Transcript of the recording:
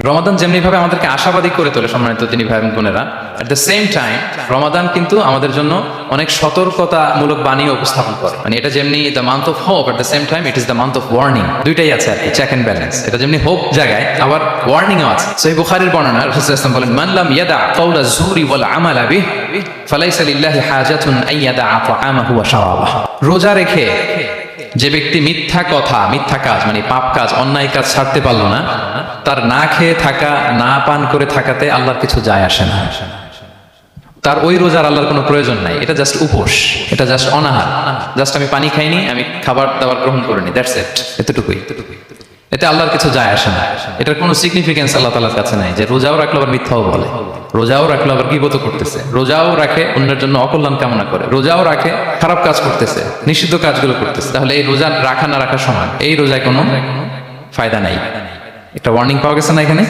রমাদান যেমনি ভাবে আমাদেরকে আশাবাদী করে তোলে সম্মানিত তিনি ভাই এবং বোনেরা, এট দ্য সেম টাইম রমাদান কিন্তু আমাদের জন্য অনেক সতর্কতামূলক বাণী উপস্থাপন করে। মানে এটা যেমনি the month of hope, at the same time it is the month of warning. দুইটাই আছে আর কি, চেক এন্ড ব্যালেন্স। এটা যেমনি হোপ জায়গায়, আবার ওয়ার্নিং ও আছে। সহিহ বুখারীর বর্ণনা, রাসূল সাল্লাল্লাহু আলাইহি ওয়াসাল্লাম বলেন, মান লাম ইয়াদা কাওলা যুরি ওয়াল আমালা বিহি ফালাইসা লিল্লাহি হাজাতুন আইয়াদা তাআমাহু ওয়া শারাবাহু। রোজা রেখে যে ব্যক্তি মিথ্যা কথা, মিথ্যা কাজ মানে পাপ কাজ, অন্যায় কাজ ছাড়তে পারলো না, তার না খেয়ে থাকা, না পান করে থাকাতে আল্লাহর কিছু যায় আসে না। তার ওই রোজার আল্লাহর কোনো প্রয়োজন নাই। এটা জাস্ট উপোস, এটা জাস্ট অনাহার, জাস্ট আমি পানি খাইনি, আমি খাবার দাবার গ্রহণ করিনি, দ্যাটস ইট, এতটুকুই। এতে আল্লাহর কিছু যায় আসে না। এটার কোনো সিগনিফিকেন্স আল্লাহ তাআলার কাছে নাই যে রোজাও রাখলো আবার মিথ্যাও বলে, রোজাও রাখলো আবার গীবত করতেছে, রোজাও রাখে অন্যের জন্য অকল্যাণ কামনা করে, রোজাও রাখে খারাপ কাজ করতেছে, নিষিদ্ধ কাজগুলো করতেছে। তাহলে এই রোজা রাখা না রাখা সমান, এই রোজায় কোনো ফায়দা নাই। একটা ওয়ার্নিং পাওয়া গেছে না এখানে?